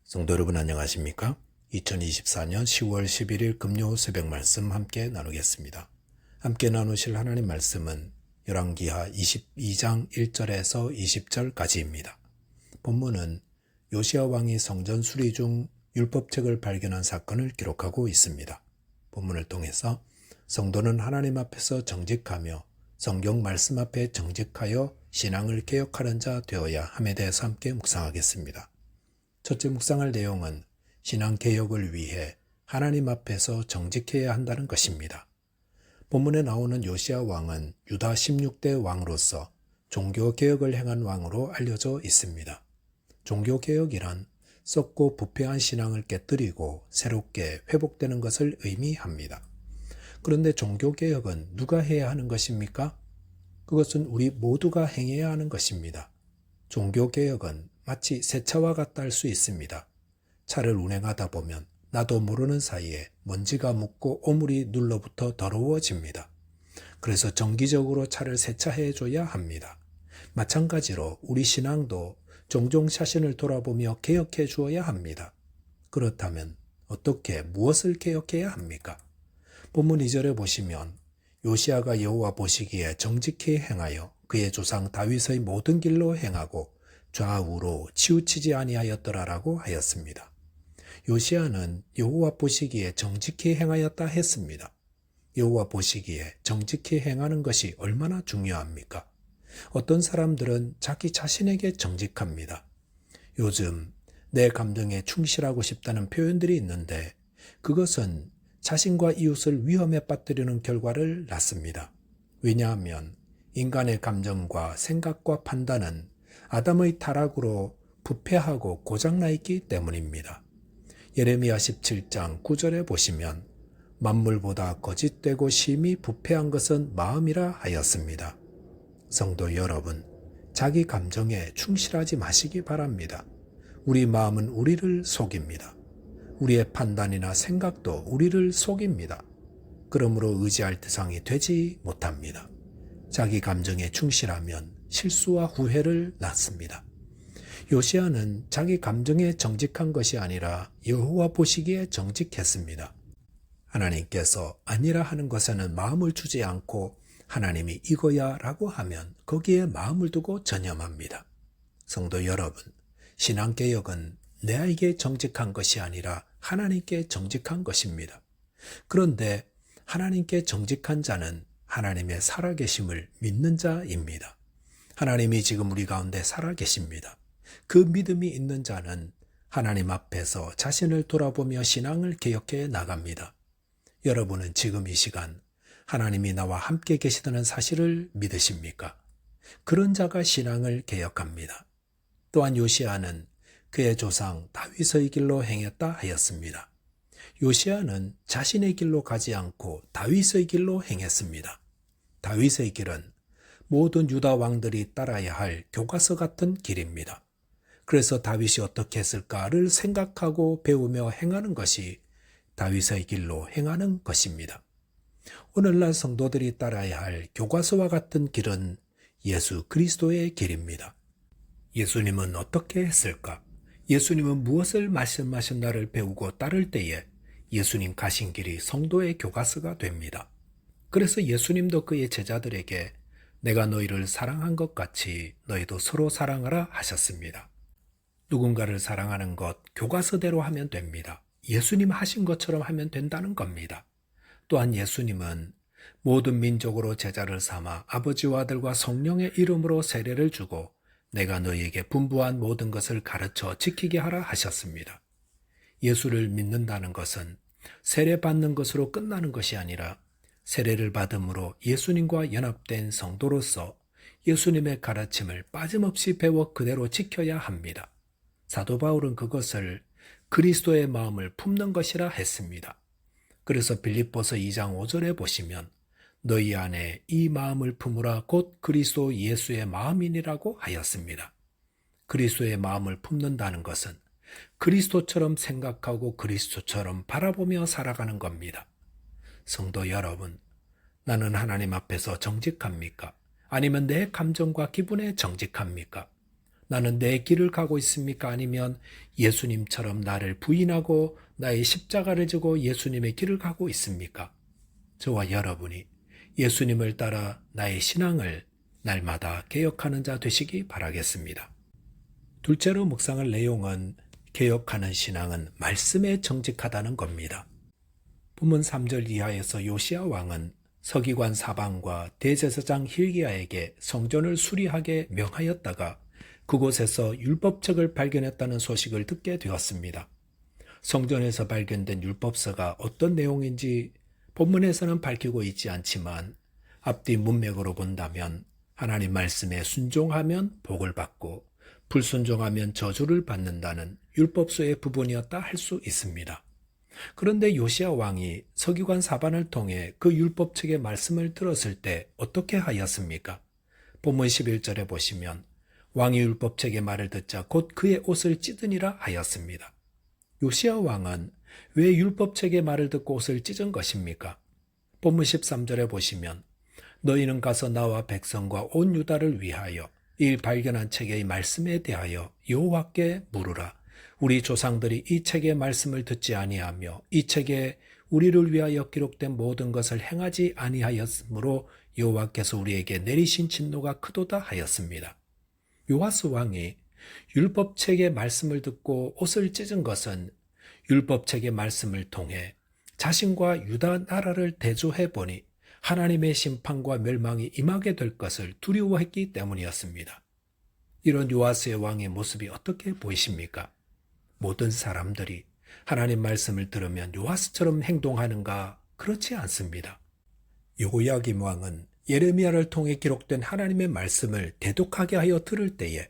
성도 여러분 안녕하십니까? 2024년 10월 11일 금요 새벽 말씀 함께 나누겠습니다. 함께 나누실 하나님 말씀은 열왕기하 22장 1절에서 20절까지입니다. 본문은 요시야 왕이 성전 수리 중 율법책을 발견한 사건을 기록하고 있습니다. 본문을 통해서 성도는 하나님 앞에서 정직하며 성경 말씀 앞에 정직하여 신앙을 개혁하는 자 되어야 함에 대해서 함께 묵상하겠습니다. 첫째 묵상할 내용은 신앙개혁을 위해 하나님 앞에서 정직해야 한다는 것입니다. 본문에 나오는 요시야 왕은 유다 16대 왕으로서 종교개혁을 행한 왕으로 알려져 있습니다. 종교개혁이란 썩고 부패한 신앙을 깨뜨리고 새롭게 회복되는 것을 의미합니다. 그런데 종교개혁은 누가 해야 하는 것입니까? 그것은 우리 모두가 행해야 하는 것입니다. 종교개혁은 마치 새 차와 같다 할 수 있습니다. 차를 운행하다 보면 나도 모르는 사이에 먼지가 묻고 오물이 눌러붙어 더러워집니다. 그래서 정기적으로 차를 세차해줘야 합니다. 마찬가지로 우리 신앙도 종종 자신을 돌아보며 개혁해 주어야 합니다. 그렇다면 어떻게 무엇을 개혁해야 합니까? 본문 2절에 보시면 요시야가 여호와 보시기에 정직히 행하여 그의 조상 다윗의 모든 길로 행하고 좌우로 치우치지 아니하였더라라고 하였습니다. 요시야는 여호와 보시기에 정직히 행하였다 했습니다. 여호와 보시기에 정직히 행하는 것이 얼마나 중요합니까? 어떤 사람들은 자기 자신에게 정직합니다. 요즘 내 감정에 충실하고 싶다는 표현들이 있는데 그것은 자신과 이웃을 위험에 빠뜨리는 결과를 낳습니다. 왜냐하면 인간의 감정과 생각과 판단은 아담의 타락으로 부패하고 고장나 있기 때문입니다. 예레미야 17장 9절에 보시면 만물보다 거짓되고 심히 부패한 것은 마음이라 하였습니다. 성도 여러분, 자기 감정에 충실하지 마시기 바랍니다. 우리 마음은 우리를 속입니다. 우리의 판단이나 생각도 우리를 속입니다. 그러므로 의지할 대상이 되지 못합니다. 자기 감정에 충실하면 실수와 후회를 낳습니다. 요시야는 자기 감정에 정직한 것이 아니라 여호와 보시기에 정직했습니다. 하나님께서 아니라 하는 것에는 마음을 주지 않고 하나님이 이거야 라고 하면 거기에 마음을 두고 전념합니다. 성도 여러분, 신앙개혁은 내에게 정직한 것이 아니라 하나님께 정직한 것입니다. 그런데 하나님께 정직한 자는 하나님의 살아계심을 믿는 자입니다. 하나님이 지금 우리 가운데 살아계십니다. 그 믿음이 있는 자는 하나님 앞에서 자신을 돌아보며 신앙을 개혁해 나갑니다. 여러분은 지금 이 시간 하나님이 나와 함께 계시다는 사실을 믿으십니까? 그런 자가 신앙을 개혁합니다. 또한 요시야는 그의 조상 다윗의 길로 행했다 하였습니다. 요시야는 자신의 길로 가지 않고 다윗의 길로 행했습니다. 다윗의 길은 모든 유다 왕들이 따라야 할 교과서 같은 길입니다. 그래서 다윗이 어떻게 했을까를 생각하고 배우며 행하는 것이 다윗의 길로 행하는 것입니다. 오늘날 성도들이 따라야 할 교과서와 같은 길은 예수 그리스도의 길입니다. 예수님은 어떻게 했을까? 예수님은 무엇을 말씀하셨나를 배우고 따를 때에 예수님 가신 길이 성도의 교과서가 됩니다. 그래서 예수님도 그의 제자들에게 내가 너희를 사랑한 것 같이 너희도 서로 사랑하라 하셨습니다. 누군가를 사랑하는 것 교과서대로 하면 됩니다. 예수님 하신 것처럼 하면 된다는 겁니다. 또한 예수님은 모든 민족으로 제자를 삼아 아버지와 아들과 성령의 이름으로 세례를 주고 내가 너희에게 분부한 모든 것을 가르쳐 지키게 하라 하셨습니다. 예수를 믿는다는 것은 세례받는 것으로 끝나는 것이 아니라 세례를 받음으로 예수님과 연합된 성도로서 예수님의 가르침을 빠짐없이 배워 그대로 지켜야 합니다. 사도 바울은 그것을 그리스도의 마음을 품는 것이라 했습니다. 그래서 빌립보서 2장 5절에 보시면 너희 안에 이 마음을 품으라 곧 그리스도 예수의 마음이니라고 하였습니다. 그리스도의 마음을 품는다는 것은 그리스도처럼 생각하고 그리스도처럼 바라보며 살아가는 겁니다. 성도 여러분, 나는 하나님 앞에서 정직합니까? 아니면 내 감정과 기분에 정직합니까? 나는 내 길을 가고 있습니까? 아니면 예수님처럼 나를 부인하고 나의 십자가를 지고 예수님의 길을 가고 있습니까? 저와 여러분이 예수님을 따라 나의 신앙을 날마다 개혁하는 자 되시기 바라겠습니다. 둘째로 묵상할 내용은 개혁하는 신앙은 말씀에 정직하다는 겁니다. 본문 3절 이하에서 요시야 왕은 서기관 사방과 대제사장 hil기야에게 성전을 수리하게 명하였다가 그곳에서 율법책을 발견했다는 소식을 듣게 되었습니다. 성전에서 발견된 율법서가 어떤 내용인지 본문에서는 밝히고 있지 않지만 앞뒤 문맥으로 본다면 하나님 말씀에 순종하면 복을 받고 불순종하면 저주를 받는다는 율법서의 부분이었다 할 수 있습니다. 그런데 요시야 왕이 서기관 사반을 통해 그 율법책의 말씀을 들었을 때 어떻게 하였습니까? 본문 11절에 보시면 왕이 율법책의 말을 듣자 곧 그의 옷을 찢으니라 하였습니다. 요시야 왕은 왜 율법책의 말을 듣고 옷을 찢은 것입니까? 본문 13절에 보시면 너희는 가서 나와 백성과 온 유다를 위하여 이 발견한 책의 말씀에 대하여 여호와께 물으라. 우리 조상들이 이 책의 말씀을 듣지 아니하며 이 책에 우리를 위하여 기록된 모든 것을 행하지 아니하였으므로 여호와께서 우리에게 내리신 진노가 크도다 하였습니다. 요아스 왕이 율법책의 말씀을 듣고 옷을 찢은 것은 율법책의 말씀을 통해 자신과 유다 나라를 대조해 보니 하나님의 심판과 멸망이 임하게 될 것을 두려워했기 때문이었습니다. 이런 요아스의 왕의 모습이 어떻게 보이십니까? 모든 사람들이 하나님 말씀을 들으면 요아스처럼 행동하는가? 그렇지 않습니다. 요야김 왕은 예레미야를 통해 기록된 하나님의 말씀을 대독하게 하여 들을 때에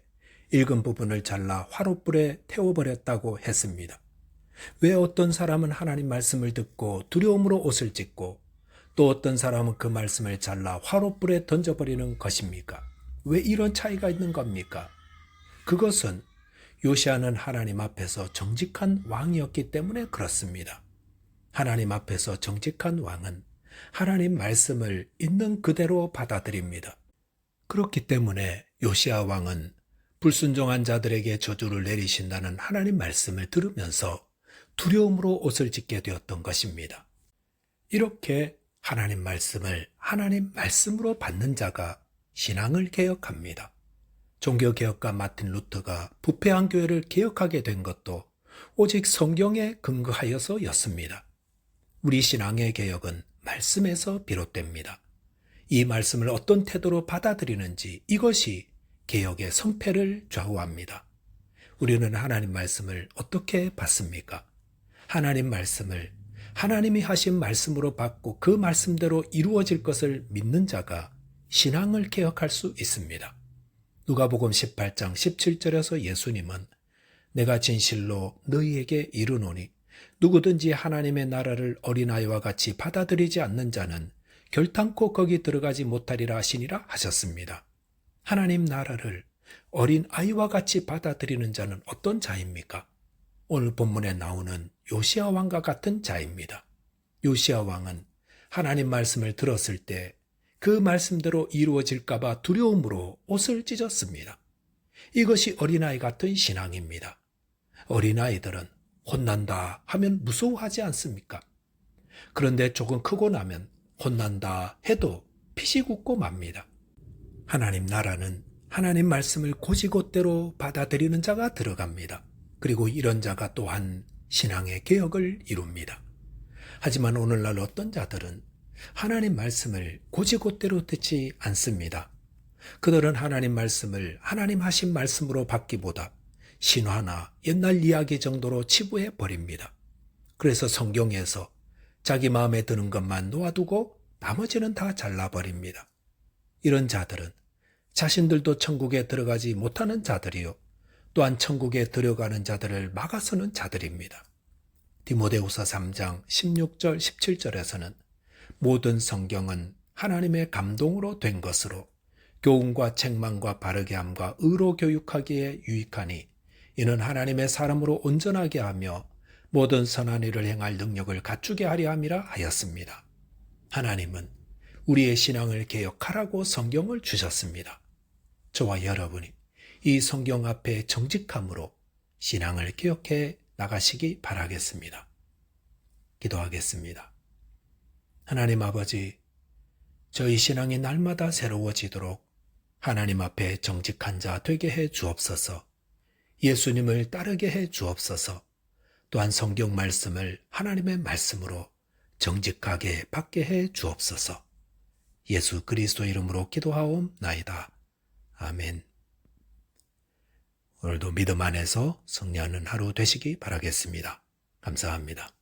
읽은 부분을 잘라 화롯불에 태워버렸다고 했습니다. 왜 어떤 사람은 하나님 말씀을 듣고 두려움으로 옷을 찢고 또 어떤 사람은 그 말씀을 잘라 화롯불에 던져버리는 것입니까? 왜 이런 차이가 있는 겁니까? 그것은 요시야는 하나님 앞에서 정직한 왕이었기 때문에 그렇습니다. 하나님 앞에서 정직한 왕은 하나님 말씀을 있는 그대로 받아들입니다. 그렇기 때문에 요시야 왕은 불순종한 자들에게 저주를 내리신다는 하나님 말씀을 들으면서 두려움으로 옷을 찢게 되었던 것입니다. 이렇게 하나님 말씀을 하나님 말씀으로 받는 자가 신앙을 개혁합니다. 종교개혁가 마틴 루터가 부패한 교회를 개혁하게 된 것도 오직 성경에 근거하여서였습니다. 우리 신앙의 개혁은 말씀에서 비롯됩니다. 이 말씀을 어떤 태도로 받아들이는지 이것이 개혁의 성패를 좌우합니다. 우리는 하나님 말씀을 어떻게 받습니까? 하나님 말씀을 하나님이 하신 말씀으로 받고 그 말씀대로 이루어질 것을 믿는 자가 신앙을 개혁할 수 있습니다. 누가복음 18장 17절에서 예수님은 내가 진실로 너희에게 이르노니 누구든지 하나님의 나라를 어린아이와 같이 받아들이지 않는 자는 결탄코 거기 들어가지 못하리라 하시니라 하셨습니다. 하나님 나라를 어린아이와 같이 받아들이는 자는 어떤 자입니까? 오늘 본문에 나오는 요시야 왕과 같은 자입니다. 요시야 왕은 하나님 말씀을 들었을 때 그 말씀대로 이루어질까봐 두려움으로 옷을 찢었습니다. 이것이 어린아이 같은 신앙입니다. 어린아이들은 혼난다 하면 무서워하지 않습니까? 그런데 조금 크고 나면 혼난다 해도 피시 굳고 맙니다. 하나님 나라는 하나님 말씀을 곧이곧대로 받아들이는 자가 들어갑니다. 그리고 이런 자가 또한 신앙의 개혁을 이룹니다. 하지만 오늘날 어떤 자들은 하나님 말씀을 곧이곧대로 듣지 않습니다. 그들은 하나님 말씀을 하나님 하신 말씀으로 받기보다 신화나 옛날 이야기 정도로 치부해 버립니다. 그래서 성경에서 자기 마음에 드는 것만 놓아두고 나머지는 다 잘라버립니다. 이런 자들은 자신들도 천국에 들어가지 못하는 자들이요 또한 천국에 들어가는 자들을 막아서는 자들입니다. 디모데후서 3장 16절 17절에서는 모든 성경은 하나님의 감동으로 된 것으로 교훈과 책망과 바르게 함과 의로 교육하기에 유익하니 이는 하나님의 사람으로 온전하게 하며 모든 선한 일을 행할 능력을 갖추게 하려 함이라 하였습니다. 하나님은 우리의 신앙을 개혁하라고 성경을 주셨습니다. 저와 여러분이 이 성경 앞에 정직함으로 신앙을 기억해 나가시기 바라겠습니다. 기도하겠습니다. 하나님 아버지, 저희 신앙이 날마다 새로워지도록 하나님 앞에 정직한 자 되게 해 주옵소서. 예수님을 따르게 해 주옵소서. 또한 성경 말씀을 하나님의 말씀으로 정직하게 받게 해 주옵소서. 예수 그리스도 이름으로 기도하옵나이다. 아멘. 오늘도 믿음 안에서 승리하는 하루 되시기 바라겠습니다. 감사합니다.